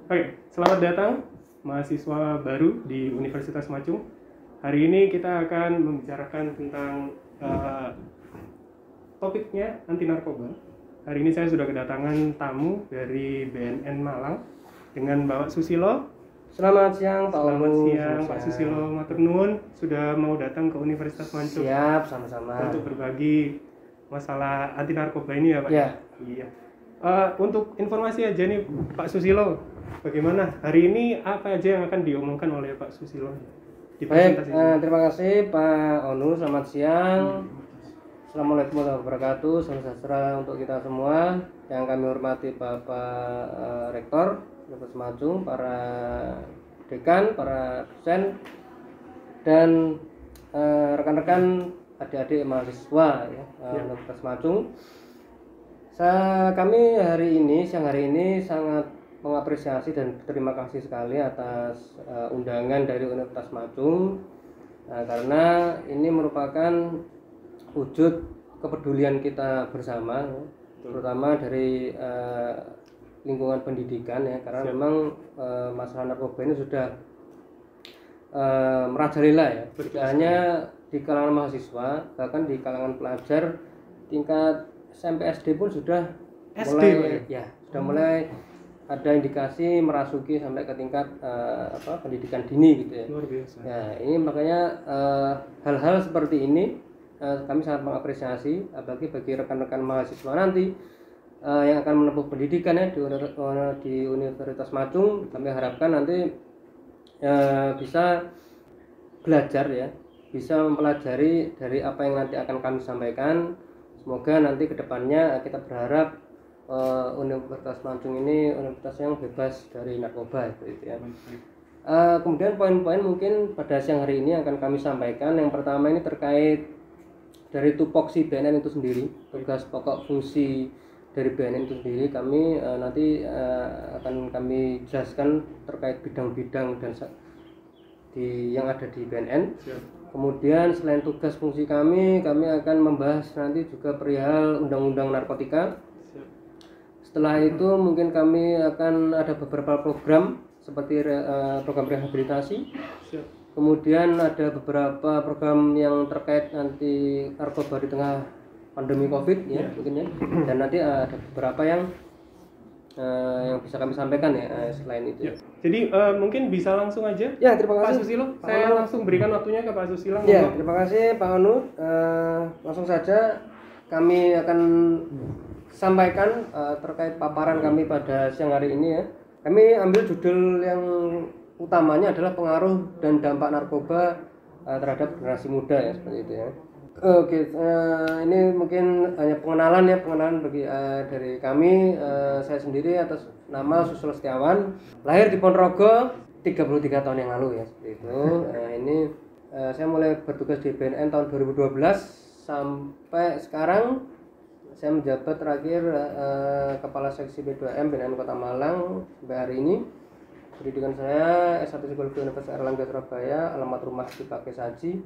Oke, selamat datang mahasiswa baru di Universitas Macung. Hari ini kita akan membicarakan tentang topiknya anti narkoba. Hari ini saya sudah kedatangan tamu dari BNN Malang dengan Bapak Susilo. Selamat siang Pak Selamat Olu. siang Pak Susilo, matur nuwun sudah mau datang ke Universitas Macung. Siap, sama-sama. Untuk berbagi masalah anti narkoba ini ya Pak. Ya. Iya. Untuk informasi aja nih Pak Susilo, bagaimana hari ini apa aja yang akan diomongkan oleh Pak Susilo di Baik, presentasi ini? terima kasih Pak Onu. Selamat siang. Assalamualaikum warahmatullahi wabarakatuh. Salam sejahtera untuk kita semua. Yang kami hormati Bapak Rektor Universitas Macung, para dekan, para dosen, dan rekan-rekan adik-adik mahasiswa ya, Universitas Macung. Kami siang hari ini sangat mengapresiasi dan berterima kasih sekali atas undangan dari Universitas Macung, karena ini merupakan wujud kepedulian kita bersama, terutama dari lingkungan pendidikan ya, karena memang masalah narkoba ini sudah merajalela ya, tidak hanya di kalangan mahasiswa, bahkan di kalangan pelajar tingkat SMP SD pun sudah mulai ada indikasi merasuki sampai ke tingkat pendidikan dini gitu ya. Luar biasa. Ya, ini makanya hal-hal seperti ini kami sangat mengapresiasi, apalagi bagi rekan-rekan mahasiswa nanti yang akan menempuh pendidikan ya di Universitas Macung. Kami harapkan nanti bisa belajar ya, bisa mempelajari dari apa yang nanti akan kami sampaikan. Semoga nanti kedepannya kita berharap Universitas Macung ini universitas yang bebas dari narkoba gitu ya. Kemudian poin-poin mungkin pada siang hari ini akan kami sampaikan. Yang pertama ini terkait dari tupoksi BNN itu sendiri, tugas pokok fungsi dari BNN itu sendiri. Kami nanti akan kami jelaskan terkait bidang-bidang dan yang ada di BNN. Kemudian selain tugas fungsi kami akan membahas nanti juga perihal undang-undang narkotika. Setelah itu mungkin kami akan ada beberapa program seperti program rehabilitasi. Kemudian ada beberapa program yang terkait anti narkoba di tengah pandemi COVID ya, mungkin ya. Dan nanti ada beberapa yang bisa kami sampaikan ya selain itu. Ya. Jadi mungkin bisa langsung aja. Ya, terima kasih Pak Susilo. Saya langsung berikan waktunya ke Pak Susilo. Ya, terima kasih Pak Onu. Langsung saja kami akan sampaikan terkait paparan kami pada siang hari ini ya. Kami ambil judul yang utamanya adalah pengaruh dan dampak narkoba terhadap generasi muda ya, seperti itu ya. Oke, ini mungkin hanya pengenalan bagi dari kami. Saya sendiri atas nama Susilo Setiawan, lahir di Ponorogo 33 tahun yang lalu ya, seperti itu. Ini saya mulai bertugas di BNN tahun 2012 sampai sekarang. Saya menjabat terakhir Kepala Seksi B2M BNN Kota Malang sampai hari ini. Pendidikan saya S1 Psikologi Universitas Airlangga Surabaya, alamat rumah di Pakai Saji.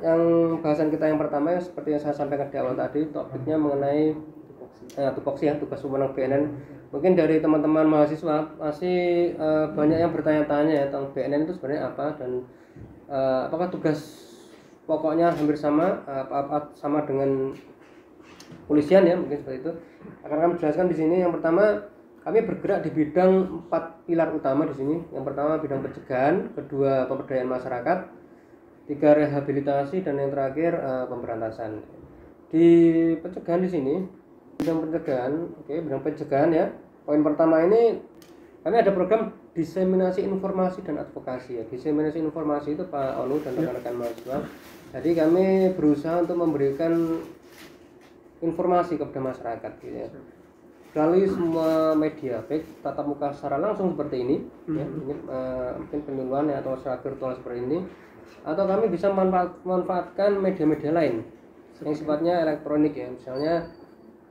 Yang bahasan kita yang pertama seperti yang saya sampaikan di awal tadi, topiknya mengenai tupoksi ya, tugas wewenang BNN. Mungkin dari teman-teman mahasiswa masih banyak yang bertanya-tanya ya tentang BNN itu sebenarnya apa, dan apakah tugas pokoknya hampir sama, sama dengan polisian ya, mungkin seperti itu. Akan kami jelaskan di sini. Yang pertama, kami bergerak di bidang 4 pilar utama di sini. Yang pertama bidang pencegahan, kedua pemberdayaan masyarakat, 3 rehabilitasi, dan yang terakhir pemberantasan. Di pencegahan di sini, bidang pencegahan ya. Poin pertama ini kami ada program diseminasi informasi dan advokasi ya. Diseminasi informasi itu Pak Onu dan rekan-rekan mahasiswa. Jadi kami berusaha untuk memberikan informasi kepada masyarakat gitu ya, melalui semua media, baik tatap muka secara langsung seperti ini ya, ini mungkin penyuluhan ya, atau secara virtual seperti ini, atau kami bisa memanfaatkan media-media lain yang sifatnya elektronik ya, misalnya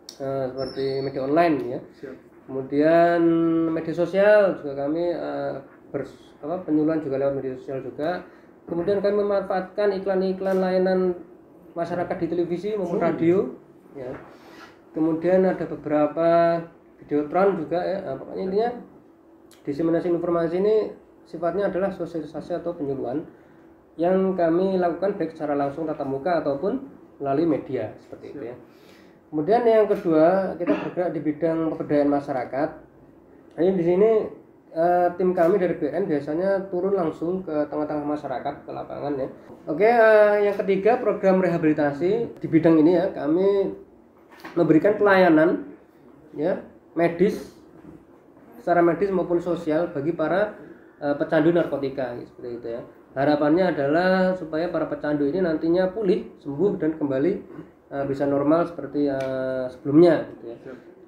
seperti media online ya. Kemudian media sosial juga kami penyuluhan juga lewat media sosial juga. Kemudian kami memanfaatkan iklan-iklan layanan masyarakat di televisi maupun radio ya. Kemudian ada beberapa videotron juga ya. Pokoknya intinya diseminasi informasi ini sifatnya adalah sosialisasi atau penyuluhan yang kami lakukan baik secara langsung tatap muka ataupun melalui media seperti itu ya. Kemudian yang kedua, kita bergerak di bidang pemberdayaan masyarakat. Ini di sini tim kami dari BNN biasanya turun langsung ke tengah-tengah masyarakat, ke lapangan ya. Oke, yang ketiga program rehabilitasi di bidang ini ya, kami memberikan pelayanan ya medis, secara medis maupun sosial bagi para pecandu narkotika seperti itu ya. Harapannya adalah supaya para pecandu ini nantinya pulih, sembuh dan kembali bisa normal seperti sebelumnya gitu ya.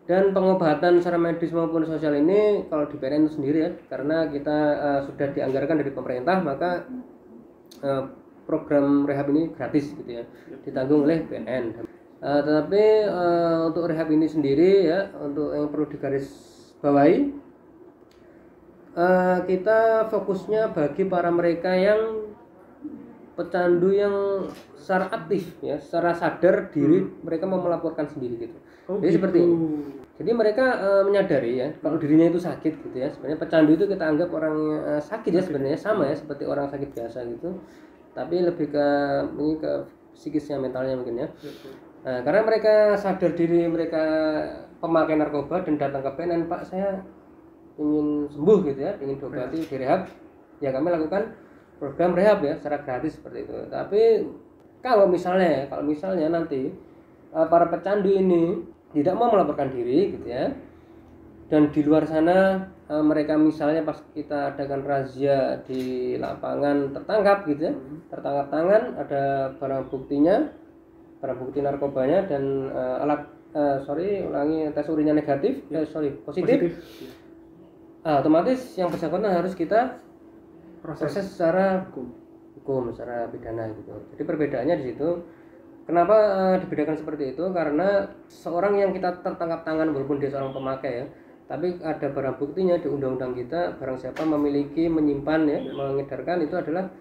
Dan pengobatan secara medis maupun sosial ini kalau di BNN itu sendiri ya, karena kita sudah dianggarkan dari pemerintah, maka program rehab ini gratis gitu ya, ditanggung oleh BNN. Tetapi untuk rehab ini sendiri ya, untuk yang perlu digarisbawahi, kita fokusnya bagi para mereka yang pecandu yang secara aktif ya, secara sadar diri mereka mau melaporkan sendiri gitu. Jadi seperti ini. Jadi mereka menyadari ya kalau dirinya itu sakit gitu ya. Sebenarnya pecandu itu kita anggap orang sakit ya, sebenarnya sama ya seperti orang sakit biasa gitu. Tapi lebih ke psikisnya, mentalnya mungkin ya. Nah, karena mereka sadar diri mereka pemakai narkoba dan datang ke BNN, Pak saya ingin sembuh gitu ya, ingin diobati, direhab, ya kami lakukan program rehab ya secara gratis seperti itu. Tapi kalau misalnya nanti para pecandu ini tidak mau melaporkan diri gitu ya, dan di luar sana mereka misalnya pas kita adakan razia di lapangan tertangkap gitu ya, tertangkap tangan, ada barang buktinya, barang bukti narkobanya dan tes urinnya negatif, positif. Otomatis yang bersangkutan harus kita proses secara hukum, secara pidana gitu. Jadi perbedaannya di situ. Kenapa dibedakan seperti itu? Karena seorang yang kita tertangkap tangan walaupun dia seorang pemakai ya, tapi ada barang buktinya di undang-undang kita, barang siapa memiliki, menyimpan ya, mengedarkan, itu adalah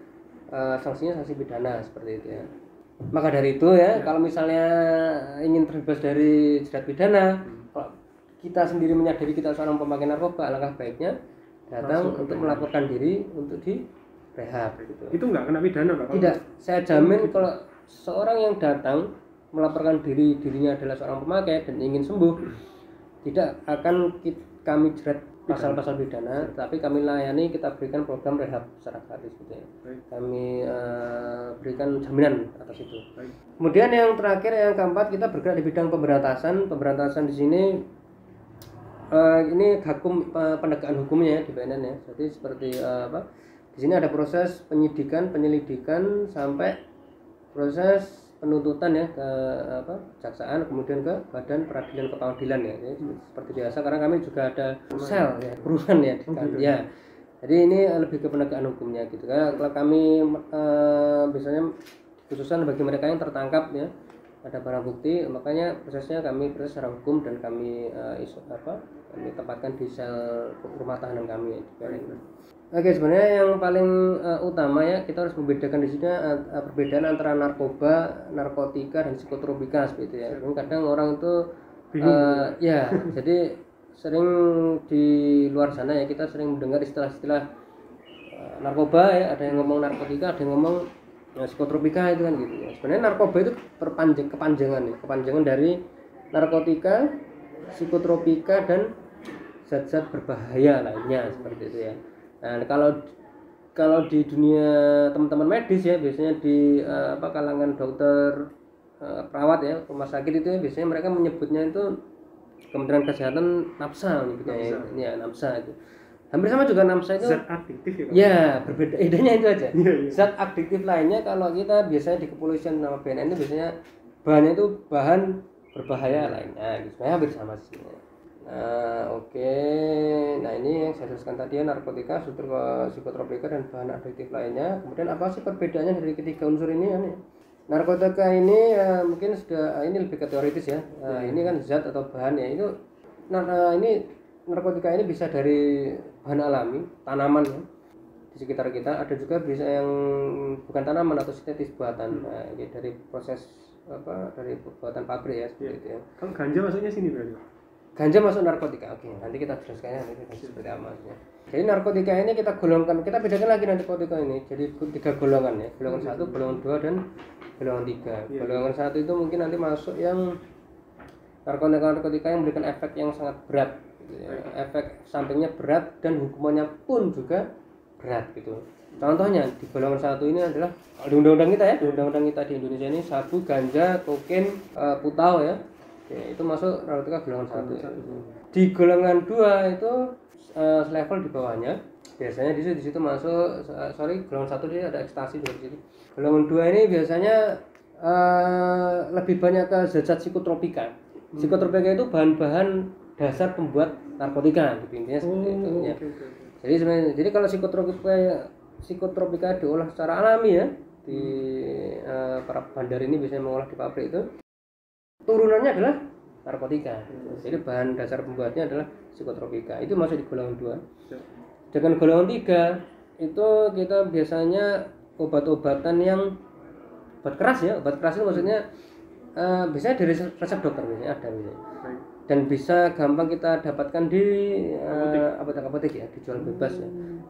sanksinya sanksi pidana seperti itu ya. Maka dari itu ya, kalau misalnya ingin terbebas dari jerat pidana, kalau kita sendiri menyadari kita seorang pemakai narkoba, alangkah baiknya datang untuk melaporkan diri untuk direhab gitu. Itu nggak kena pidana Pak? Tidak, saya jamin kalau seorang yang datang melaporkan dirinya adalah seorang pemakai dan ingin sembuh, tidak akan kami jerat pasal-pasal pidana, tapi kami layani, kita berikan program rehab secara gratis gitu ya. Kami berikan jaminan atas itu. Kemudian yang terakhir, yang keempat, kita bergerak di bidang pemberantasan. Pemberantasan di sini ini penegakan hukumnya ya di BNN ya. Jadi seperti di sini ada proses penyidikan, penyelidikan sampai proses penuntutan ya ke kejaksaan, kemudian ke badan peradilan kepengadilan ya. Jadi, seperti biasa karena kami juga ada sel ya, perusahaan ya, ya. Jadi ini lebih ke penegakan hukumnya gitu. Kalau kami biasanya khususan bagi mereka yang tertangkap ya, ada barang bukti, makanya prosesnya kami proses secara hukum dan kami kami tempatkan di sel rumah tahanan kami ya. Oke, sebenarnya yang paling utama ya, kita harus membedakan di sini perbedaan antara narkoba, narkotika dan psikotropika seperti itu ya. Kadang orang itu ya, jadi sering di luar sana ya, kita sering mendengar istilah-istilah narkoba ya, ada yang ngomong narkotika, ada yang ngomong psikotropika itu kan gitu ya. Sebenarnya narkoba itu kepanjangan dari narkotika, psikotropika dan zat-zat berbahaya lainnya seperti itu ya. Nah, kalau di dunia teman-teman medis ya, biasanya di kalangan dokter, perawat ya, rumah sakit itu ya, biasanya mereka menyebutnya itu Kementerian Kesehatan NAPSA menyebutnya ya, NAPSA itu. Hampir sama juga NAPSA itu zat aktif ya Pak? Ya, berbeda, bedanya itu aja. Zat aktif lainnya kalau kita biasanya di kepolisian sama BNN itu biasanya bahannya itu bahan berbahaya lainnya gitu. Sebenarnya hampir sama sih. Oke. Nah, ini yang saya jelaskan tadi ya, narkotika, psikotropika dan bahan adiktif lainnya. Kemudian apa sih perbedaannya dari ketiga unsur ini ya? Narkotika ini mungkin sudah ini lebih ke teoritis ya. Ini kan zat atau bahan ya. Itu ini narkotika ini bisa dari bahan alami, tanaman ya, di sekitar kita. Ada juga bisa yang bukan tanaman atau sintetis buatan. Nah, ini dari proses dari buatan pabrik ya seperti itu ya. Kalau ganja masuknya sini berarti? ganja masuk narkotika. Oke, nanti kita jelaskannya nanti seperti apa maksudnya. Jadi narkotika ini kita golongkan, kita bedakan lagi narkotika ini. Jadi 3 golongan ya. Golongan 1, golongan 2 dan golongan 3. Golongan 1 itu mungkin nanti masuk yang narkotika yang memberikan efek yang sangat berat gitu ya. Efek sampingnya berat dan hukumannya pun juga berat gitu. Contohnya di golongan 1 ini adalah di undang-undang kita ya, di undang-undang kita di Indonesia ini sabu, ganja, kokain, putau ya. Oke, itu masuk narkotika golongan 1 ya. Di golongan 2 itu level di bawahnya. Biasanya di situ masuk golongan 1 ini ada ekstasi juga di situ. Golongan 2 ini biasanya lebih banyak ke zat-zat psikotropika. Psikotropika itu bahan-bahan dasar pembuat narkotika gitu intinya seperti itu ya. Jadi kalau psikotropika diolah secara alami ya di para bandar ini biasanya mengolah di pabrik itu turunannya adalah narkotika. Jadi bahan dasar pembuatnya adalah psikotropika. Itu masuk di golongan 2. Dengan golongan 3 itu kita biasanya obat-obatan yang obat keras ya. Obat keras itu maksudnya biasanya dari resep dokter biasanya ada biasanya. Dan bisa gampang kita dapatkan di apotek-apotek ya, dijual bebas ya.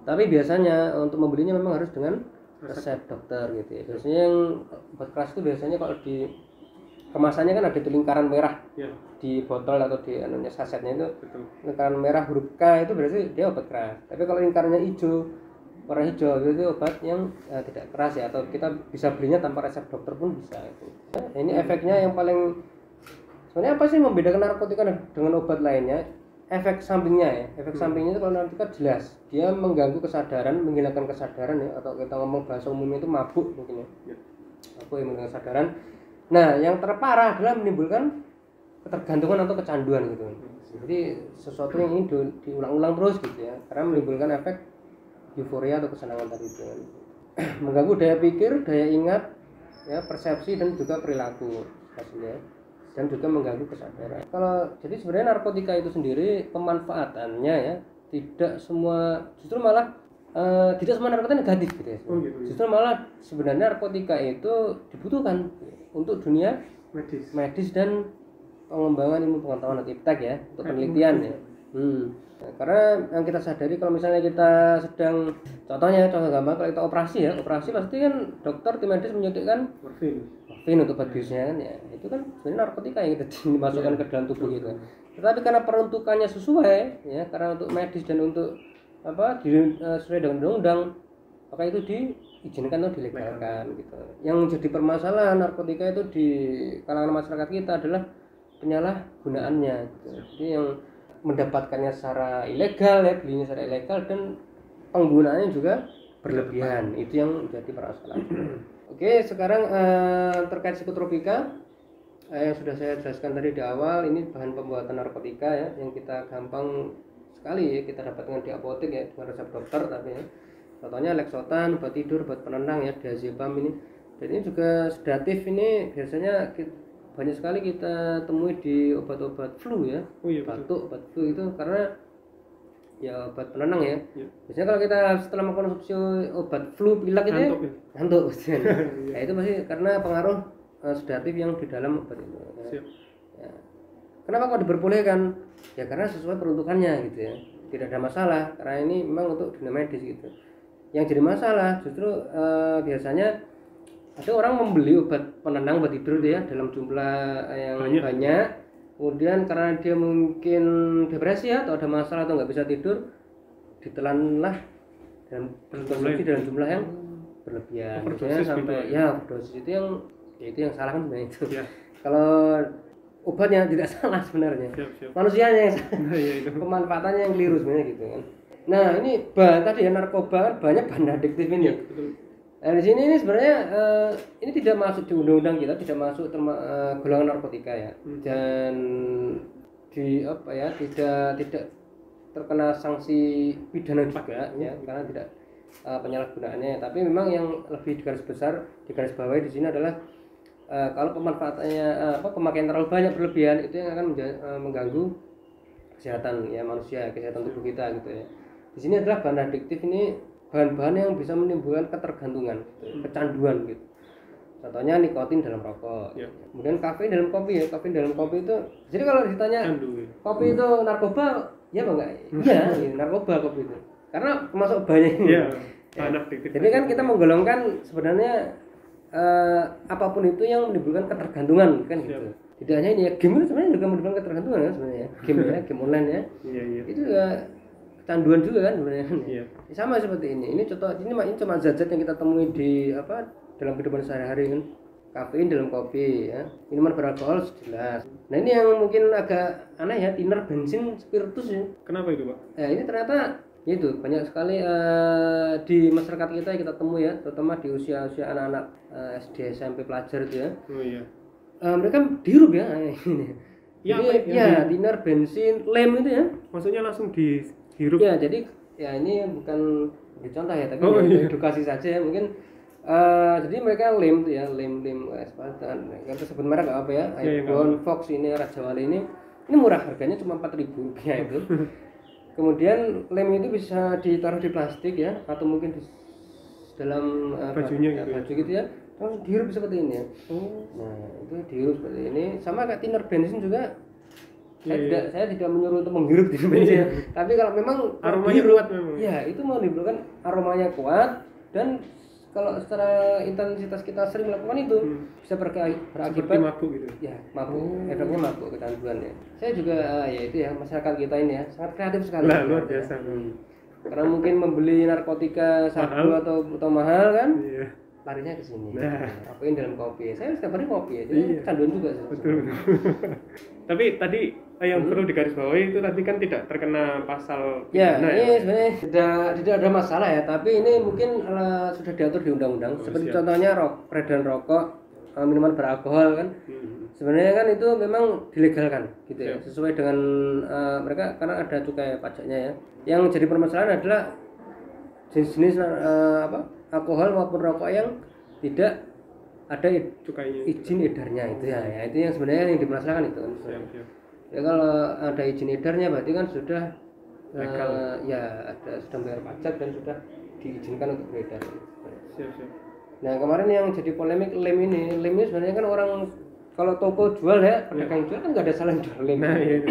Tapi biasanya untuk membelinya memang harus dengan resep dokter gitu ya. Biasanya yang obat keras itu biasanya kalau di kemasannya kan ada di lingkaran merah ya. Di botol atau di sasetnya itu. Betul. Lingkaran merah huruf K itu berarti dia obat keras. Tapi kalau lingkarannya hijau, warna hijau itu obat yang tidak keras ya, atau kita bisa belinya tanpa resep dokter pun bisa gitu. Nah, ini efeknya yang paling sebenarnya apa sih membedakan narkotika dengan obat lainnya? Efek sampingnya ya. Efek sampingnya itu kalau narkotika jelas dia mengganggu kesadaran, menghilangkan kesadaran ya, atau kita ngomong bahasa umumnya itu mabuk mungkin ya. Mabuk yang menghilangkan kesadaran. Nah, yang terparah adalah menimbulkan ketergantungan atau kecanduan gitu. Jadi sesuatu yang ini diulang-ulang terus gitu ya, karena menimbulkan efek euforia atau kesenangan tadi itu. Mengganggu daya pikir, daya ingat, ya, persepsi dan juga perilaku hasilnya, dan juga mengganggu kesadaran. Kalau jadi sebenarnya narkotika itu sendiri pemanfaatannya ya tidak semua, justru malah tidak semua narkotika negatif gitu ya. Justru malah sebenarnya narkotika itu dibutuhkan untuk dunia medis dan pengembangan ilmu pengetahuan atau iptek ya, untuk penelitian ya. Nah, karena yang kita sadari kalau misalnya kita sedang, contoh gampang kalau kita operasi pasti kan dokter tim medis menyuntikkan morfin untuk obat biusnya kan ya. Itu kan sebenarnya narkotika yang kita dimasukkan ke dalam tubuh kita. Tetapi karena peruntukannya sesuai ya, karena untuk medis dan untuk sesuai dengan undang-undang, maka itu diizinkan atau dilegalkan gitu. Yang jadi permasalahan narkotika itu di kalangan masyarakat kita adalah penyalahgunaannya gitu. Jadi yang mendapatkannya secara ilegal ya, belinya secara ilegal, dan penggunaannya juga berlebihan. Itu yang jadi permasalahan. Oke, sekarang terkait psikotropika yang sudah saya jelaskan tadi di awal, ini bahan pembuatan narkotika ya, yang kita gampang sekali ya kita dapatkan di apotek ya dengan resep dokter. Tapi ya, contohnya Lexotan, obat tidur, obat penenang ya, diazepam ini. Dan ini juga sedatif, ini biasanya banyak sekali kita temui di obat-obat flu ya. Batuk, obat flu itu karena ya obat penenang ya. Biasanya kalau kita setelah mengkonsumsi obat flu pilek itu ngantuk. Nah, itu masih karena pengaruh sedatif yang di dalam obat itu. Ya. Kenapa kok diperbolehkan? Ya karena sesuai peruntukannya gitu ya. Tidak ada masalah karena ini memang untuk dunia medis gitu. Yang jadi masalah justru biasanya ada orang membeli obat penenang, obat tidur ya dalam jumlah yang banyak. Kemudian karena dia mungkin depresi ya, atau ada masalah atau nggak bisa tidur, ditelanlah dan berkonsumsi dalam jumlah yang berlebihan. Misalnya sampai overdosis itu yang salah kan sebenarnya itu. Ya. Kalau obatnya tidak salah sebenarnya. Manusianya yang salah. Pemanfaatannya yang keliru sebenarnya gitu kan. Nah, ini tadi ya narkoba banyak bahan adiktif ini. Ya, betul. Nah, di sini ini sebenarnya ini tidak masuk di undang-undang kita, tidak masuk golongan narkotika ya, dan tidak terkena sanksi pidana juga ya, karena tidak penyalahgunaannya. Tapi memang yang lebih digaris bawahi di sini adalah kalau pemanfaatannya pemakaian terlalu banyak berlebihan itu yang akan mengganggu kesehatan ya manusia, kesehatan tubuh kita gitu ya. Di sini adalah bahan adiktif ini bahan-bahan yang bisa menimbulkan ketergantungan, kecanduan gitu. Contohnya nikotin dalam rokok. Ya. Kemudian kafein dalam kopi ya. Kafein dalam kopi itu, jadi kalau ditanya Candu. kopi itu narkoba, ya apa enggak? Iya, iya, narkoba kopi itu. Karena termasuk banyak ini. Iya. Ya. Anak aktif. Jadi kan kita menggolongkan sebenarnya apapun itu yang menimbulkan ketergantungan kan gitu. Tidak hanya ini ya, game itu sebenarnya juga menimbulkan ketergantungan kan sebenarnya. Game ya, game online ya. Iya, iya. Itu juga kecanduan juga kan sebenarnya. Iya. Sama seperti ini. Ini contoh ini cuma zat-zat yang kita temui di dalam kehidupan sehari-hari kan. Kafein dalam kopi ya. Minuman beralkohol jelas. Nah, ini yang mungkin agak aneh ya, thinner, bensin, spiritus ya. Kenapa itu, Pak? Ini ternyata itu banyak sekali di masyarakat kita yang kita temui ya, terutama di usia-usia anak-anak SD, SMP, pelajar itu ya. Oh iya. Mereka dihirup ya ini. Ya, Jadi, ya, thinner, bensin, lem itu ya. Maksudnya langsung dihirup. Ya, jadi ya ini bukan contoh ya, tapi edukasi saja ya. Mungkin jadi mereka lem tuh ya, lem Espartan. Yang tersebut merek apa ya? iPhone, Fox ini, Raja Wali ini murah, harganya cuma Rp4.000 itu. Kemudian lem itu bisa ditaruh di plastik ya, atau mungkin di dalam bajunya gitu. Baju gitu ya. Terus dihirup seperti ini ya. Nah, itu dihirup seperti ini. Sama kayak thinner bensin juga. Saya tidak menyuruh untuk menghirup di bensin. Tapi kalau memang aromanya kuat memang. Ya, itu menimbulkan aromanya kuat, dan kalau secara intensitas kita sering melakukan itu bisa berakibat mabuk gitu. Ya, mabuk. Efeknya mabuk, kecanduan ya. Saya juga ya itu ya, masyarakat kita ini ya sangat kreatif sekali. Lah, luar biasa. Karena mungkin membeli narkotika sabu atau mahal kan. Iya. Larinya ke sini. Kafein dalam kopi. Saya setiap hari kopi ya. Jadi kecanduan juga sih. Betul. Tapi tadi yang perlu digarisbawahi itu tadi kan tidak terkena pasal ya, ini sebenarnya tidak ada masalah ya, tapi ini mungkin sudah diatur di undang-undang. Seperti contohnya peredaran rokok, minuman beralkohol kan. Sebenarnya kan itu memang dilegalkan gitu ya, sesuai dengan mereka karena ada cukai pajaknya ya. Yang jadi permasalahan adalah jenis-jenis alkohol maupun rokok yang tidak ada cukainya, izin edarnya itu ya. Itu yang sebenarnya yang dimasalahkan itu kan. Ya kalau ada izin edarnya berarti kan sudah legal. Ya sudah bayar pajak dan sudah diizinkan untuk beredar. Siap. Nah, kemarin yang jadi polemik lem ini sebenarnya kan orang kalau toko jual ya, pedagang jual kan nggak ada salah jual lem. Nah, iya.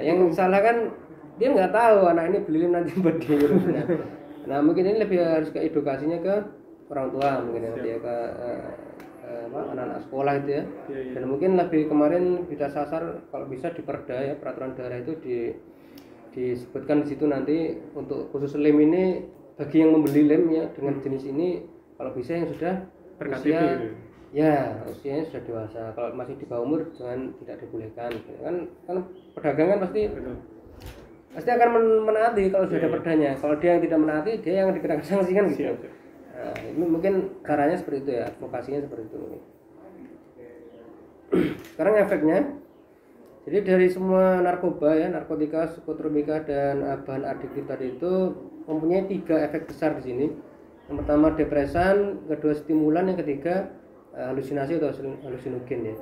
Yang salah kan dia nggak tahu anak ini beli lem nanti buat dia. Nah, mungkin ini lebih harus ke edukasinya ke orang tua mungkin ya, ke anak-anak sekolah itu ya. Dan mungkin lebih kemarin kita sasar kalau bisa di perda ya, peraturan daerah itu disebutkan di situ nanti untuk khusus lem ini bagi yang membeli lem ya dengan jenis ini kalau bisa yang sudah usia ya usianya sudah dewasa. Kalau masih di bawah umur jangan, tidak dibolehkan kan pedagang kan pasti akan menaati kalau sudah ada perdanya. Kalau dia yang tidak menaati, dia yang dikenakan sanksi kan gitu. Nah, ini mungkin caranya seperti itu ya, advokasinya seperti itu. Sekarang efeknya, jadi dari semua narkoba ya, narkotika, psikotropika dan bahan adiktif tadi itu mempunyai 3 efek besar di sini. Yang pertama depresan, kedua stimulan, yang ketiga halusinasi atau halusinogen ya.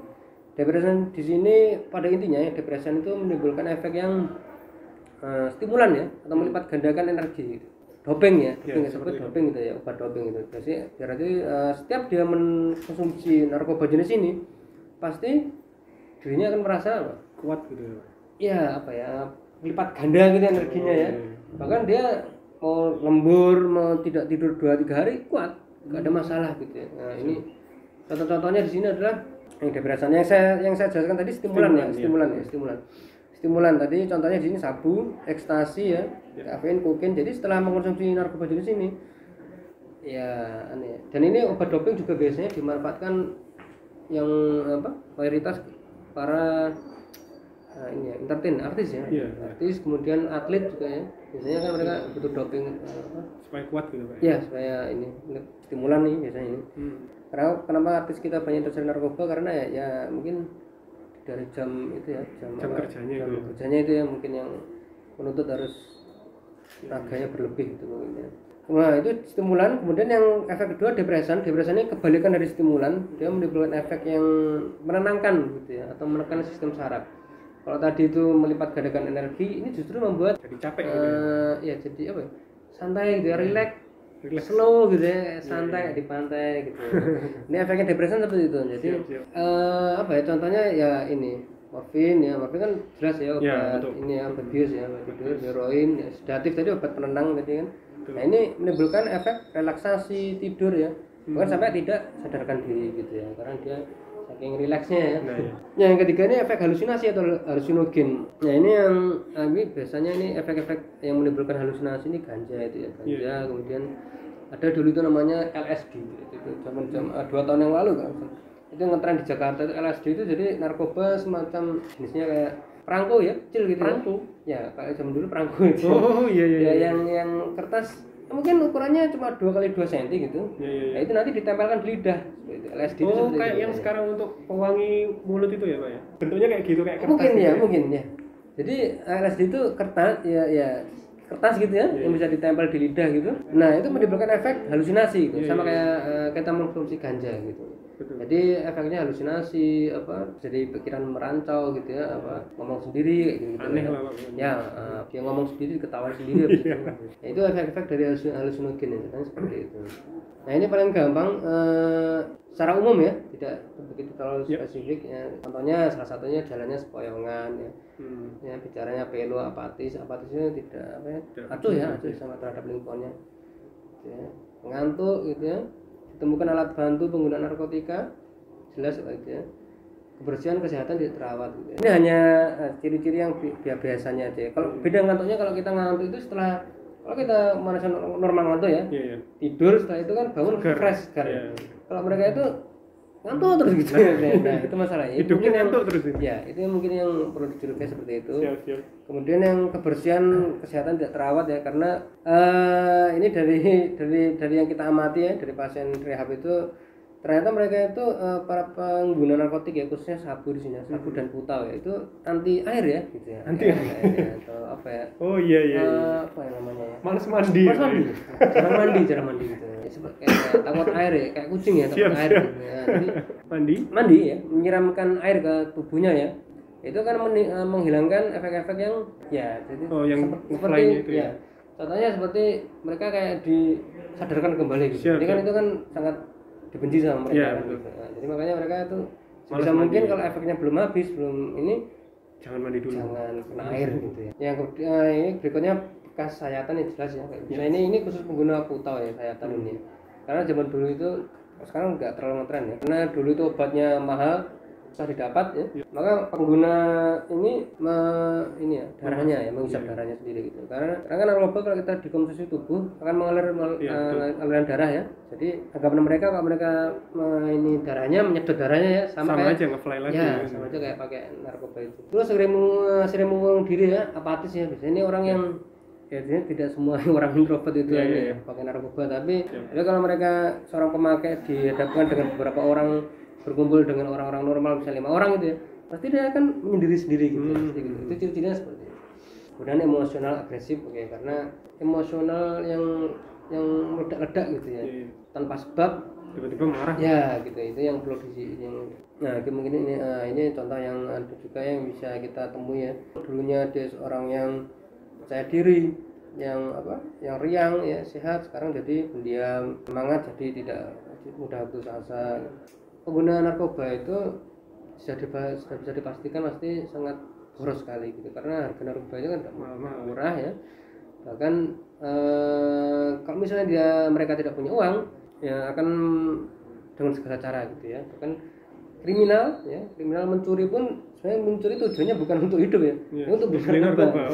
Depresan di sini pada intinya ya, depresan itu menimbulkan efek yang stimulan ya, atau melipat gandakan energi. Doping ya, seperti doping gitu ya, obat doping itu. Berarti setiap dia mengkonsumsi narkoba jenis ini, pasti dirinya akan merasa kuat gitu ya. Melipat ganda gitu energinya ya. Bahkan dia mau lembur, mau tidak tidur 2-3 hari kuat, nggak ada masalah gitu ya. Nah, ini contoh-contohnya di sini adalah yang depresan yang saya jelaskan tadi stimulan tadi contohnya di sini sabu, ekstasi ya, kafein, kokain. Jadi setelah mengkonsumsi narkoba jenis ini ya aneh. Dan ini obat doping juga biasanya dimanfaatkan yang mayoritas para entertain artis ya. Artis kemudian atlet juga ya. Biasanya kan mereka butuh doping supaya kuat gitu Pak. Ya, supaya ini stimulan nih biasanya ini. Karena kenapa artis kita banyak terseret narkoba karena ya mungkin dari jam itu ya, jam kerjanya itu ya mungkin yang menuntut harus tenaganya berlebih gitu mungkin ya. Nah, itu stimulan. Kemudian yang efek kedua depresan ini kebalikan dari stimulan, dia menimbulkan efek yang menenangkan gitu ya, atau menekan sistem saraf. Kalau tadi itu melipat gandakan energi, ini justru membuat jadi capek gitu ya. Ya jadi santai gitu ya, relax Relax. slow gitu ya, santai di pantai gitu. Ini efeknya depression seperti itu. Jadi Siap. apa ya contohnya ya ini morfin ya, morfin kan jelas ya Ya, obat betul. ini ya, obat bius ya, obat tidur, heroin, ya, sedatif tadi obat penenang tadi kan. Betul. Nah ini menimbulkan efek relaksasi tidur ya, bukan sampai tidak sadarkan diri gitu ya, karena dia saking rileksnya ya. Nah, ya. Yang ketiga ini efek halusinasi atau halusinogen. Nah ini yang ini biasanya ini efek-efek yang menimbulkan halusinasi ini ganja itu ya, ganja. Iya. Kemudian ada dulu itu namanya LSD itu zaman 2 tahun yang lalu kan. Itu ngetren di Jakarta itu LSD itu jadi narkoba semacam jenisnya kayak perangko ya, kecil gitu. Perangko? Ya, kayak zaman dulu perangko itu. Oh iya. Ya, yang kertas mungkin ukurannya cuma 2 kali 2 cm gitu. Iya. Nah, itu nanti ditempelkan di lidah. Itu LSD itu Oh, seperti kayak itu. yang sekarang untuk pewangi mulut itu ya, Pak ya? Bentuknya kayak gitu, kayak kertas. Mungkin gitu ya, mungkin ya. Jadi LSD itu kertas ya kertas gitu ya, yang bisa ditempel di lidah gitu. Nah, itu menimbulkan efek halusinasi gitu. Iya, Sama iya. kayak kita mengkonsumsi ganja gitu. Betul. Jadi efeknya halusinasi jadi pikiran merancau gitu ya, ngomong sendiri kayak gitu. Aneh lah, Pak. Ya, dia ngomong sendiri, ketawa sendiri habis itu. Nah, itu efek-efek dari halusinogen itu kan seperti itu. Nah, ini paling gampang secara umum ya, tidak begitu terlalu spesifik ya. Contohnya salah satunya jalannya sepoyongan ya. Ya bicaranya pelo, apatisnya tidak acuh sama terhadap lingkungannya. Gitu ya. Ngantuk gitu ya. Ditemukan alat bantu penggunaan narkotika, jelas gitu ya. Kebersihan kesehatan tidak terawat gitu ya. Ini hanya ciri-ciri yang biasanya aja. Kalau beda ngantuknya, kalau kita ngantuk itu setelah kalau kita manusia normal ngantuk ya, Iya. tidur setelah itu kan bangun fresh segar. Iya. Kalau mereka itu ngantuk terus gitu. Nah, itu masalahnya. Hidupnya ngantuk terus ini. Ya, itu yang mungkin yang perlu dicurigai seperti itu. Siap. Kemudian yang kebersihan kesehatan tidak terawat ya, karena ini dari yang kita amati ya, dari pasien rehab itu ternyata mereka itu para pengguna narkotik ya, khususnya sabu di sini, sabu dan putau ya, itu anti air ya gitu ya. Anti air ya, atau apa ya? Oh iya. Apa yang namanya ya? Males mandi. Jarang mandi gitu. Ya, kayak takut air ya, kayak kucing ya, takut air gitu ya. Jadi mandi ya, menyiramkan air ke tubuhnya ya. Itu kan menghilangkan efek-efek yang ya jadi yang seperti itu ya. Contohnya seperti mereka kayak disadarkan kembali gitu. Jadi kan itu kan sangat dibenci sama mereka. Ya, kan, betul. gitu. Nah, jadi makanya mereka itu Malas bisa mungkin mandi. kalau efeknya belum habis, belum ini Jangan mandi dulu. jangan kena air gitu ya. Yang ini berikutnya bekas sayatan ya jelas ya. Nah, ini khusus pengguna putau ya, sayatan ini. Karena zaman dulu itu, sekarang nggak terlalu ngetren ya. Karena dulu itu obatnya mahal, susah didapat ya. Maka pengguna ini ini ya darahnya ya, menghisap darahnya sendiri gitu. Karena kan narkoba kalau kita dikonsumsi tubuh akan mengalir aliran darah ya. Jadi anggapan mereka kalau mereka ini darahnya, menyedot darahnya ya, sama kayak aja nge-fly lagi. ya, sama aja kayak pakai narkoba itu. Terus sering mengurung diri ya, apatis ya. Biasanya ini orang yang ya tidak semua orang introvert itu pakai narkoba, tapi kalau mereka seorang pemakai dihadapkan dengan beberapa orang, berkumpul dengan orang-orang normal misalnya 5 orang gitu ya, pasti dia akan menyendiri sendiri gitu. Itu ciri-cirinya seperti itu. Kemudian emosional agresif, karena emosional yang meledak-ledak gitu ya, tanpa sebab tiba-tiba marah. Ya gitu, itu yang perlu nah mungkin ini contoh yang ada juga yang bisa kita temui ya. Dulunya dia seorang yang percaya diri, yang riang ya, sehat, sekarang jadi pendiam, semangat, jadi tidak mudah putus asa. Pengguna narkoba itu sudah bisa dipastikan pasti sangat boros sekali gitu, karena harga narkoba itu kan tidak murah ya. Bahkan kalau misalnya mereka tidak punya uang ya, akan dengan segala cara gitu ya. Bahkan kriminal mencuri pun sebenarnya mencuri tujuannya bukan untuk hidup ya, untuk beli narkoba.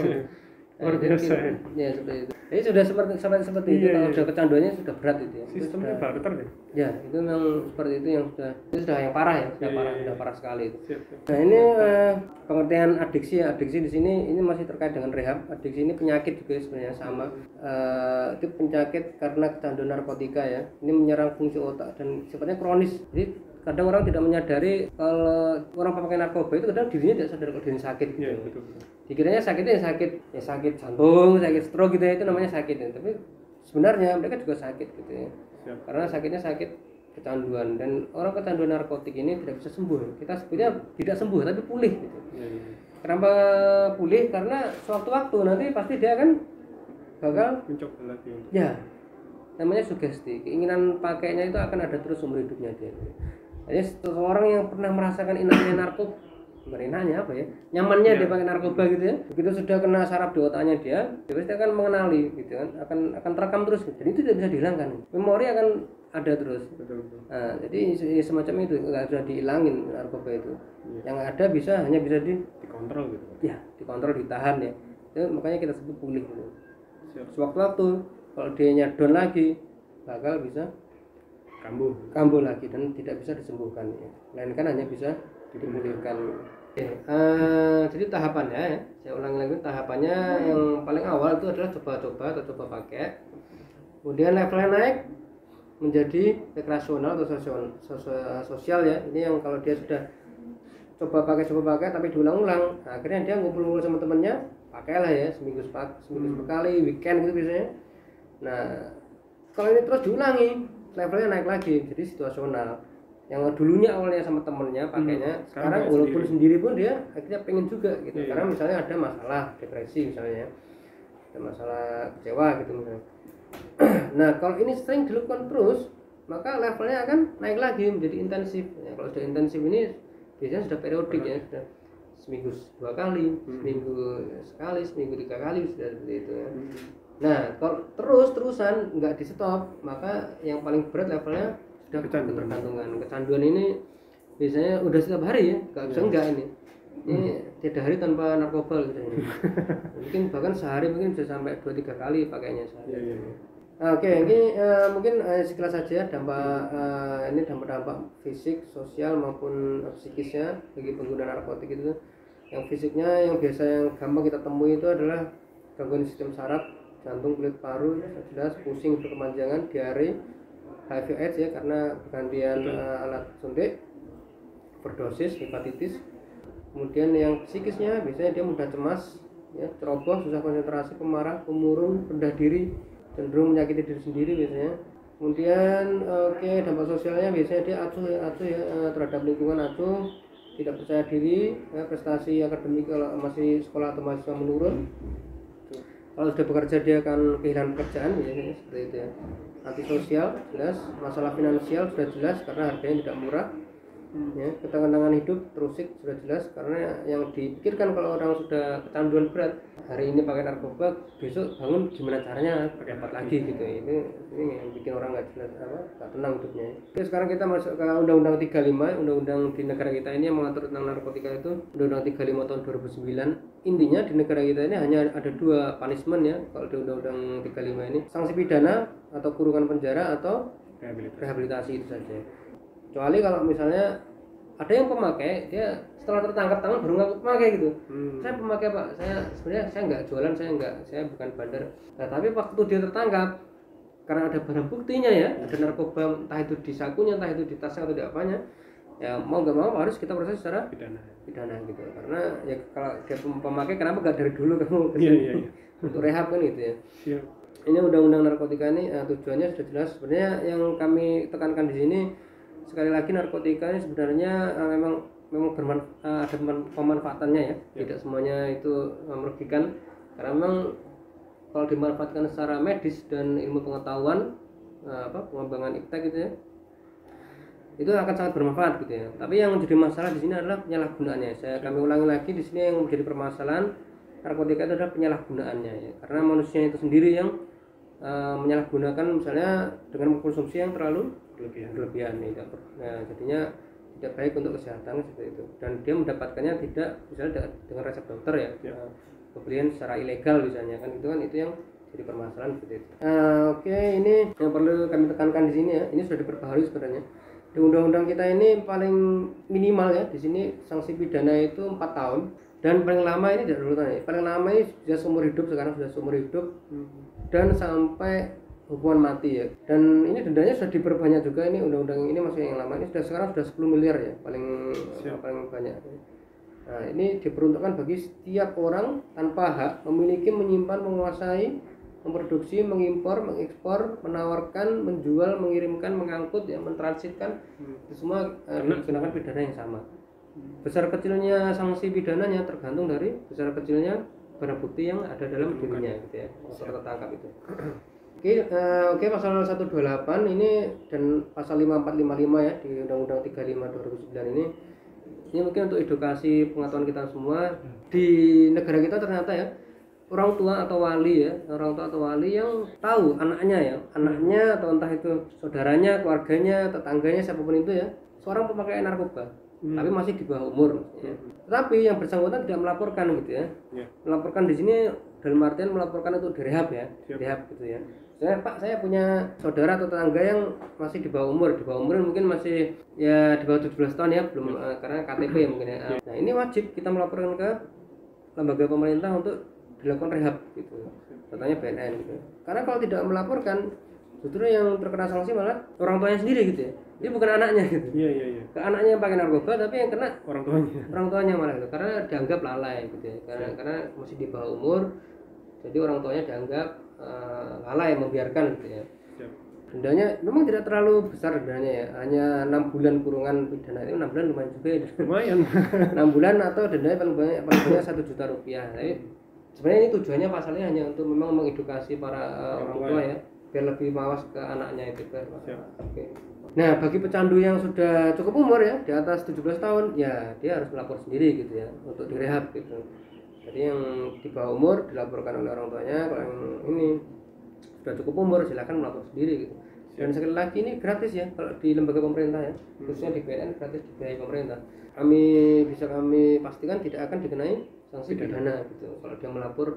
Luar biasa ya seperti itu. Jadi sudah seperti itu. Kalau sudah kecanduannya sudah berat itu ya. Sistemnya barter deh. Ya, itu memang seperti itu yang sudah yang parah ya, sudah parah sekali itu. Siap. Nah, ini pengertian adiksi ya. Adiksi di sini ini masih terkait dengan rehab. Adiksi ini penyakit juga sebenarnya sama. Itu penyakit karena kecanduan narkotika ya. Ini menyerang fungsi otak dan sifatnya kronis. Jadi kadang orang tidak menyadari kalau orang pakai narkoba itu kadang dirinya tidak sadar kalau dirinya sakit gitu. Iya, betul. Dikiranya sakitnya sakit jantung, sakit stroke gitu ya, itu namanya sakit ya. Tapi sebenarnya mereka juga sakit gitu ya. Siap. Karena sakitnya sakit kecanduan, dan orang kecanduan narkotik ini tidak bisa sembuh. Kita sebutnya tidak sembuh tapi pulih gitu. Iya. Kenapa pulih? Karena suatu waktu nanti pasti dia akan bakal Mencoba lagi untuk ya namanya sugesti. Keinginan pakainya itu akan ada terus umur hidupnya dia. Jadi seseorang yang pernah merasakan enaknya narkoba, enaknya apa ya? Nyamannya dia pakai narkoba gitu ya. Begitu sudah kena saraf di otaknya dia pasti akan mengenali gitu kan, akan terekam terus. Jadi itu tidak bisa dihilangkan. Memori akan ada terus. Betul. Nah, jadi semacam itu nggak bisa dihilangin narkoba itu. Yang ada hanya bisa dikontrol gitu. Ya, dikontrol, ditahan ya. Itu makanya kita sebut pulih gitu. Sewaktu-waktu kalau dia down lagi bakal bisa kambuh lagi dan tidak bisa disembuhkan ya. Melainkan hanya bisa dipulihkan. Jadi tahapannya ya, saya ulangi lagi, tahapannya yang paling awal itu adalah coba-coba atau coba pakai. Kemudian levelnya naik menjadi rekreasional atau sosial ya. Ini yang kalau dia sudah coba pakai tapi diulang-ulang, nah, akhirnya dia ngumpul-ngumpul sama temennya, pakailah ya seminggu sekali, weekend gitu biasanya. Nah kalau ini terus diulangi, levelnya naik lagi jadi situasional. Yang dulunya awalnya sama temennya pakainya, sekarang walaupun sendiri pun dia akhirnya pengen juga gitu. Karena misalnya ada masalah depresi misalnya, ada masalah kecewa gitu misalnya. Nah kalau ini sering dilakukan terus, maka levelnya akan naik lagi menjadi intensif ya. Kalau sudah intensif ini biasanya sudah periodik ya, sudah seminggu 2 kali, seminggu sekali, seminggu 3 kali sudah seperti itu ya. Nah kalau terus-terusan nggak di stop, maka yang paling berat levelnya sudah ketergantungan. Kecanduan ini biasanya udah setiap hari ya, nggak bisa enggak ini tidak hari tanpa narkoba gitu ini. Mungkin bahkan sehari mungkin bisa sampai 2-3 kali pakainya sehari. Oke, ini mungkin sekilas saja dampak fisik, sosial maupun psikisnya bagi pengguna narkotik itu. Yang fisiknya yang gampang kita temui itu adalah gangguan sistem saraf, jantung, kulit paru, jelas pusing berkepanjangan, diare, HIV/AIDS ya karena pergantian alat suntik, overdosis, hepatitis. Kemudian yang psikisnya biasanya dia mudah cemas, ya, ceroboh, susah konsentrasi, pemarah, pemurung, rendah diri, cenderung menyakiti diri sendiri biasanya. Kemudian dampak sosialnya biasanya dia acuh ya terhadap lingkungan, acuh, tidak percaya diri, ya, prestasi akademik kalau masih sekolah atau mahasiswa menurun. Kalau sudah bekerja dia akan kehilangan pekerjaan biasanya seperti itu ya. Antisosial jelas, masalah finansial sudah jelas karena harganya tidak murah. Ya, ketegangan hidup terusik sudah jelas karena yang dipikirkan kalau orang sudah kecanduan berat, hari ini pakai narkoba, besok bangun gimana caranya dapat lagi gitu. Ini yang bikin orang nggak jelas nggak tenang hidupnya. Oke, sekarang kita masuk ke Undang-Undang 35, undang-undang di negara kita ini yang mengatur tentang narkotika itu Undang-Undang 35 tahun 2009. Intinya di negara kita ini hanya ada 2 punishment ya kalau di Undang-Undang 35 ini, sanksi pidana atau kurungan penjara atau rehabilitasi itu saja. Kecuali kalau misalnya ada yang pemakai, dia setelah tertangkap tangan baru ngaku pemakai gitu. Saya pemakai Pak, saya nggak jualan, saya bukan bandar. Nah tapi waktu dia tertangkap, karena ada barang buktinya ya, ada narkoba entah itu di sakunya, entah itu di tasnya atau di apanya, ya mau nggak mau harus kita proses secara pidana gitu. Karena ya kalau dia pemakai, kenapa nggak dari dulu kamu untuk rehab kan gitu ya. Ini undang-undang narkotika ini tujuannya sudah jelas. Sebenarnya yang kami tekankan di sini sekali lagi, narkotika ini sebenarnya memang ada pemanfaatannya ya. Tidak semuanya itu merugikan karena memang kalau dimanfaatkan secara medis dan ilmu pengetahuan pengembangan iptek gitu ya, itu akan sangat bermanfaat gitu ya. Tapi yang menjadi masalah di sini adalah penyalahgunaannya. Kami ulangi lagi di sini, yang menjadi permasalahan narkotika itu adalah penyalahgunaannya ya. Karena manusia itu sendiri yang menyalahgunakan misalnya dengan mengkonsumsi yang terlalu berlebihan ya. Nah, jadinya tidak baik untuk kesehatan seperti itu. Dan dia mendapatkannya tidak misalnya dengan resep dokter ya. Pembelian secara ilegal misalnya kan itu yang jadi permasalahan seperti itu. Oke, ini yang perlu kami tekankan di sini ya. Ini sudah diperbaharui sebenarnya. Di undang-undang kita ini paling minimal ya, di sini sanksi pidana itu 4 tahun dan paling lama ini tidak urutan ya. Paling lama ini sudah seumur hidup, sekarang sudah seumur hidup dan sampai hukuman mati ya. Dan ini dendanya sudah diperbanyak juga, ini undang-undang ini masih yang lama, ini sekarang sudah 10 miliar ya, paling banyak. Nah, ini diperuntukkan bagi setiap orang tanpa hak memiliki, menyimpan, menguasai, memproduksi, mengimpor, mengekspor, menawarkan, menjual, mengirimkan, mengangkut, ya, mentransitkan, itu semua dikenakan pidana yang sama. Besar kecilnya sanksi pidananya tergantung dari besar kecilnya barang bukti yang ada dalam dirinya gitu ya, atau tertangkap itu. Oke, pasal 128 ini dan pasal 5455 ya di Undang-Undang 35 2009 ini mungkin untuk edukasi pengetahuan kita semua. Di negara kita ternyata ya orang tua atau wali yang tahu anaknya atau entah itu saudaranya, keluarganya, tetangganya, siapapun itu ya, seorang pemakai narkoba, tapi masih di bawah umur ya. Tapi yang bersangkutan tidak melaporkan gitu ya. Melaporkan di sini dalam artian melaporkan itu direhab ya, direhab gitu ya. Pak, saya punya saudara atau tetangga yang masih di bawah umur mungkin masih ya di bawah 17 tahun ya, belum karena KTP ya mungkin ya. Nah, ini wajib kita melaporkan ke lembaga pemerintah untuk dilakukan rehab gitu. Contohnya BNN gitu. Karena kalau tidak melaporkan, justru yang terkena sanksi malah orang tuanya sendiri gitu ya. Ini bukan anaknya gitu. Iya. Ke anaknya yang pakai narkoba, tapi yang kena Orang tuanya malah gitu. Karena dianggap lalai gitu ya. Karena masih di bawah umur, jadi orang tuanya dianggap lalai, membiarkan gitu ya. Dendanya memang tidak terlalu besar dendanya ya, hanya 6 bulan kurungan pidana. Itu 6 bulan lumayan juga ya. Lumayan. 6 bulan atau dendanya paling banyak 1 juta rupiah. Tapi sebenarnya ini tujuannya pasalnya hanya untuk memang mengedukasi para orang tua ya, biar lebih mawas ke anaknya itu kan. Oke. Nah, bagi pecandu yang sudah cukup umur ya, di atas 17 tahun, ya dia harus melapor sendiri gitu ya, untuk direhab gitu. Jadi yang di bawah umur dilaporkan oleh orang tuanya, kalau yang ini sudah cukup umur silakan melapor sendiri gitu. Dan sekali lagi ini gratis ya kalau di lembaga pemerintah ya, khususnya di BNN gratis dibiayai pemerintah. Bisa kami pastikan tidak akan dikenai sanksi pidana gitu kalau dia melapor,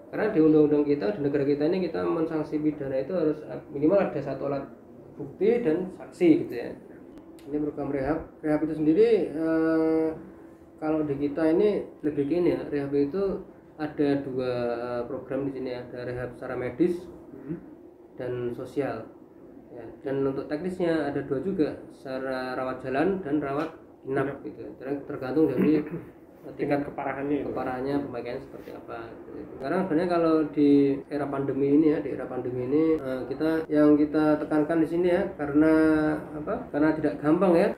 karena di undang-undang kita, di negara kita ini kita mensanksi pidana itu harus minimal ada 1 alat bukti dan saksi gitu ya. Ini program rehab itu sendiri kalau di kita ini lebih gini ya, rehab itu ada 2 program di sini, ada rehab secara medis dan sosial ya. Dan untuk teknisnya ada 2 juga, secara rawat jalan dan rawat inap gitu. Tergantung dari tingkat keparahannya pemakaian seperti apa gitu. Karena sebenarnya kalau di era pandemi ini kita tekankan di sini ya, karena tidak gampang ya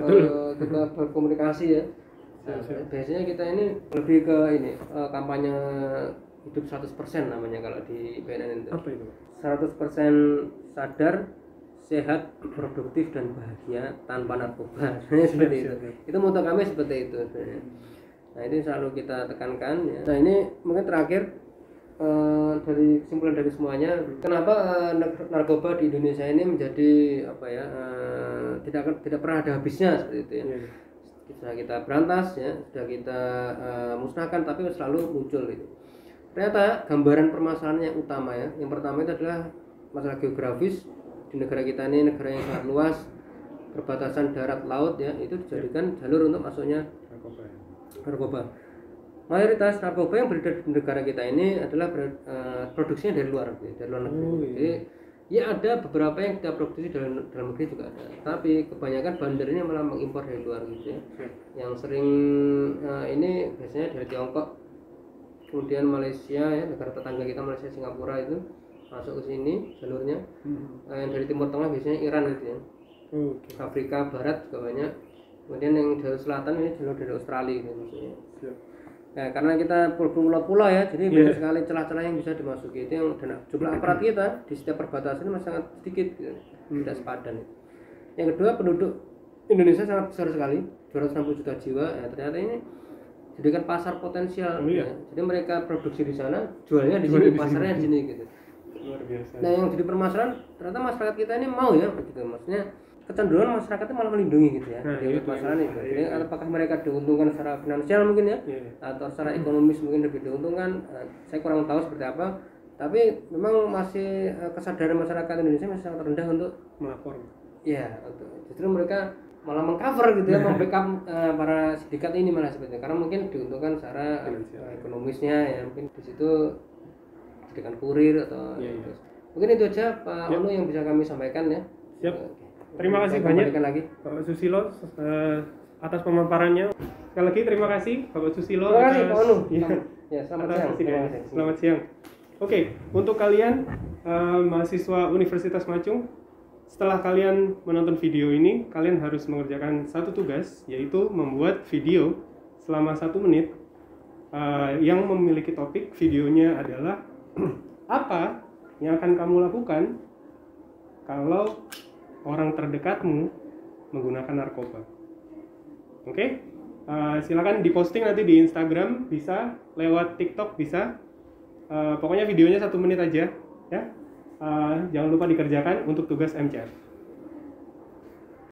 kita berkomunikasi ya. Nah, biasanya kita ini lebih ke kampanye hidup 100% namanya kalau di BNN itu. Apa itu? 100% sadar, sehat, produktif dan bahagia tanpa narkoba. Seperti itu. Itu moto kami seperti itu sebenarnya. Nah, ini selalu kita tekankan ya. Nah, ini mungkin terakhir dari kesimpulan dari semuanya, kenapa narkoba di Indonesia ini menjadi tidak pernah ada habisnya seperti itu ya. Sudah kita berantas ya, sudah kita musnahkan, tapi selalu muncul itu. Ternyata gambaran permasalahan yang utama ya. Yang pertama itu adalah masalah geografis. Di negara kita ini negara yang sangat luas, perbatasan darat laut ya, itu dijadikan jalur untuk masuknya narkoba. Mayoritas narkoba yang beredar di negara kita ini adalah produksinya dari luar negeri. Jadi ya ada beberapa yang kita produksi dalam negeri juga ada, tapi kebanyakan bandar ini malah mengimpor dari luar gitu ya. Yang sering ini biasanya dari Tiongkok, kemudian Malaysia ya, negara tetangga kita Malaysia, Singapura itu masuk ke sini jalurnya. Yang dari Timur Tengah biasanya Iran gitu ya. Afrika Barat juga banyak. Kemudian yang jalur selatan ini jalur dari Australia gitu maksudnya. Ya, karena kita pulau-pulau ya, jadi banyak sekali celah-celah yang bisa dimasuki. Itu yang jumlah aparat kita di setiap perbatasan masih sangat sedikit gitu, tidak sepadan. Yang kedua, penduduk Indonesia sangat besar sekali, 260 juta jiwa ya, ternyata ini jadikan pasar potensial ya. Jadi mereka produksi di sana, jualnya di sini, pasarnya di sini gitu. Luar biasa. Nah, yang jadi permasalahan ternyata masyarakat kita ini mau ya gitu, maksudnya kecenderungan masyarakat itu malah melindungi gitu ya. Jadi permasalahan itu. Jadi apakah mereka diuntungkan secara finansial mungkin ya, atau secara ekonomis mungkin lebih diuntungkan, saya kurang tahu seperti apa. Tapi memang masih kesadaran masyarakat Indonesia masih sangat rendah untuk melapor. Iya, justru mereka malah mengcover gitu ya, membackup para sindikat ini malah seperti itu. Karena mungkin diuntungkan secara ekonomisnya ya, mungkin di situ jadikan kurir atau gitu. Mungkin itu aja Pak Onu yang bisa kami sampaikan ya. Siap. Terima kasih banyak Bapak Susilo atas pemaparannya. Sekali lagi terima kasih Bapak Susilo. Terima kasih Pak Onu. Selamat siang. Oke, untuk kalian mahasiswa Universitas Macung, setelah kalian menonton video ini, kalian harus mengerjakan satu tugas, yaitu membuat video selama 1 menit yang memiliki topik videonya adalah apa yang akan kamu lakukan kalau orang terdekatmu menggunakan narkoba. Oke? Silakan diposting nanti di Instagram, bisa lewat TikTok, bisa. Pokoknya videonya 1 menit aja, ya. Jangan lupa dikerjakan untuk tugas MCF.